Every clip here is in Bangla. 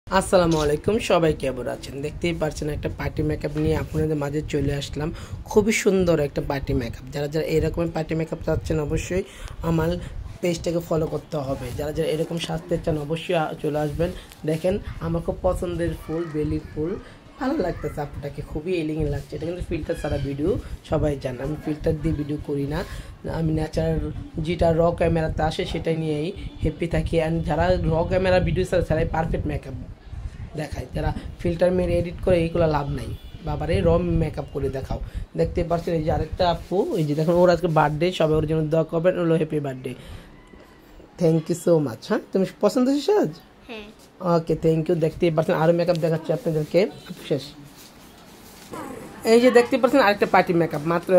আসসালামু আলাইকুম, সবাই কেমন আছেন? দেখতেই পাচ্ছেন একটা পার্টি মেকআপ নিয়ে আপনাদের মাঝে চলে আসলাম। খুবই সুন্দর একটা পার্টি মেকআপ। যারা যারা এরকম পার্টি মেকআপ চাচ্ছেন অবশ্যই আমার পেজটাকে ফলো করতে হবে। যারা যারা এরকম সাজতে চান অবশ্যই চলে আসবেন। দেখেন আমার খুব পছন্দের ফুল, বেলি ফুল, ভালো লাগতেছে। আপনাকে খুবই এলিগেন্ট লাগছে। এটা কিন্তু ফিল্টার ছাড়া ভিডিও, সবাই জান আমি ফিল্টার দিয়ে ভিডিও করি না। আমি ন্যাচারাল যেটা র ক্যামেরাতে আসে সেটাই নিয়েই হ্যাপি থাকি। অ্যান্ড যারা র ক্যামেরা ভিডিও ছাড়াই পারফেক্ট মেকআপ দেখায়, যারা ফিল্টার মেরে এডিট করে এইগুলো লাভ নাই। বাবারে র মেকআপ করে দেখাও। দেখতে পাচ্ছেন এই যে আরেকটা আপু, এই যে দেখুন ওর আজকে বার্থডে, সবাই ওর জন্য দোয়া করবেন, হলো happy birthday. Thank you so much. হ্যাঁ, তুমি পছন্দ হয়েছে আজ? হ্যাঁ, ওকে, থ্যাংক ইউ। দেখতেই পাচ্ছেন আরও মেকআপ দেখাচ্ছি আপনাদেরকে। শেষ। এই যে দেখতে পাচ্ছেন আরেকটা পার্টি মেকআপ, মাত্র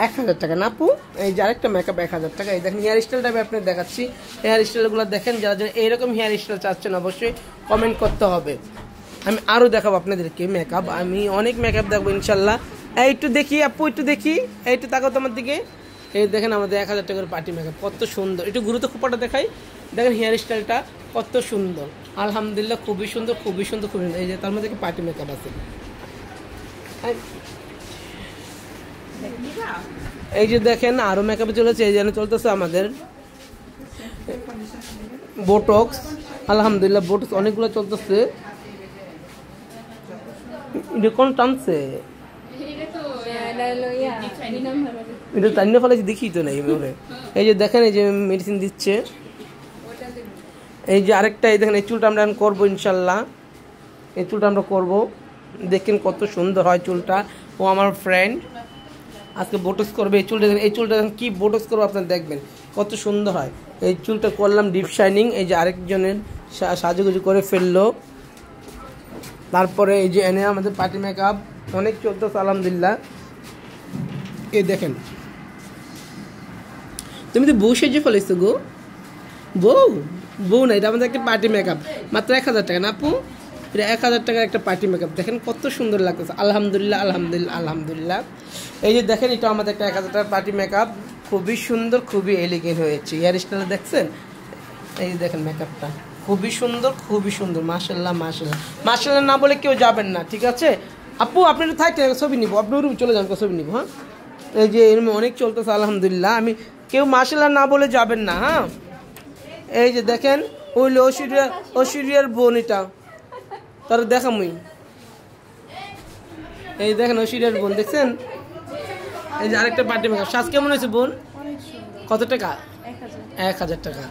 1000 টাকা না আপু? এই যে আরেকটা মেকআপ 1000 টাকা। এই দেখেন হেয়ার স্টাইলটা আমি আপনাদের দেখাচ্ছি। হেয়ার স্টাইলগুলো দেখেন। যারা যারা এইরকম হেয়ার স্টাইল চাচ্ছেন অবশ্যই কমেন্ট করতে হবে। আমি আরও দেখাবো আপনাদেরকে মেকআপ। আমি অনেক মেকআপ দেখবো ইনশাল্লাহ। একটু দেখি আপু, একটু দেখি, একটু তাকাও তোমার দিকে। এই দেখেন আমাদের 1000 টাকার পার্টি মেকআপ কত সুন্দর। একটু গুরুত্ব খোপাটা দেখাই। দেখেন হেয়ার স্টাইলটা কত সুন্দর, আলহামদুলিল্লাহ, খুবই সুন্দর, খুবই সুন্দর, খুবই সুন্দর। এই যে তার মধ্যে পার্টি মেকআপ আছে। এই যে দেখেন আরও মেকআপে চলেছে। এই যেন চলতেছে আমাদের বোটক্স, আলহামদুলিল্লাহ বোটক্স অনেকগুলো চলতেছে। এটা কোন টানছে? এটা টাইনে ফেলেছি, দেখি তো নেই। এই যে দেখেন এই যে মেডিসিন দিচ্ছে। এই যে আরেকটা, এই দেখেন এই চুলটা আমরা করবো ইনশাল্লাহ। এই চুলটা আমরা করবো, দেখেন কত সুন্দর হয় চুলটা। ও আমার ফ্রেন্ড আজকে বোটক্স করবে। এই চুলটা দেখেন, এই চুলটা দেখেন কি বোটক্স করবো আপনারা দেখবেন কত সুন্দর হয়। এই চুলটা করলাম ডিপ শাইনিং। এই যে আরেকজনের সাজুগুজু করে ফেললো। তারপরে এই যে এনে আমাদের পার্টি মেকআপ অনেক চলতেছে আলহামদুলিল্লাহ। এই দেখেন তুমি তো বউ সেজে ফেলেছো গো। বউ বউ না, এটা আমাদের একটা পার্টি মেকআপ, মাত্র 1000 টাকা না আপু? এটা 1000 টাকার একটা পার্টি মেকআপ। দেখেন কত সুন্দর লাগতেছে, আলহামদুলিল্লাহ, আলহামদুলিল্লাহ, আলহামদুলিল্লাহ। এই যে দেখেন এটা আমাদের একটা 1000 টাকার পার্টি মেকআপ, খুবই সুন্দর, খুবই এলিগেন্ট হয়েছে। হেয়ার স্টাইল দেখছেন? এই দেখেন মেকআপটা খুবই সুন্দর, খুবই সুন্দর। মাশাল্লাহ, মাশাল্লাহ, মাশাল্লাহ না বলে কেউ যাবেন না, ঠিক আছে আপু? আপনি একটু থাকতে ছবি নিবো, আপনি রুম চলে যান, ছবি নিবো। হ্যাঁ, এই যে এর অনেক চলতেছে আলহামদুলিল্লাহ। আমি কেউ মাশাল্লাহ না বলে যাবেন না। হ্যাঁ, এই যে দেখেন ওই ঐশ্বরিয়ার বোন, এটা তার দেখামই। এই দেখেন ঐশ্বরিয়ার বোন, দেখছেন? এই যে আরেকটা পার্টি মেকআপ। সাজ কেমন হয়েছে বোন? কত টাকা? 1000 টাকা।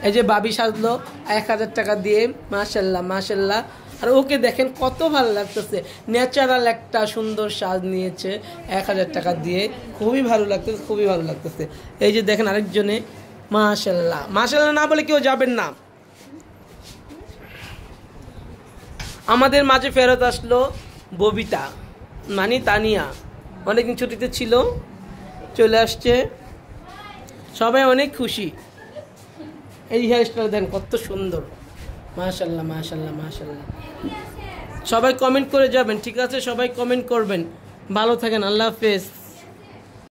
এই যে বাবি সাজলো 1000 টাকা দিয়ে, মাশাল্লাহ, মাশাল্লাহ। আর ওকে দেখেন কত ভালো লাগতেছে, ন্যাচারাল একটা সুন্দর সাজ নিয়েছে 1000 টাকা দিয়ে। খুবই ভালো লাগতেছে, খুবই ভালো লাগতেছে। এই যে দেখেন আরেকজনে, মাশাল্লাহ, মাশাল্লাহ না বলে কেউ যাবেন না। আমাদের মাঝে ফেরত আসলো ববিতা, মানে তানিয়া। অনেকদিন ছুটিতে ছিল, চলে আসছে, সবাই অনেক খুশি। এই হেয়ার স্টাইল দেন কত সুন্দর, মাশাল্লাহ, মাশাল্লাহ, মাশাল্লাহ। সবাই কমেন্ট করে যাবেন, ঠিক আছে? সবাই কমেন্ট করবেন। ভালো থাকেন, আল্লাহ হাফেজ।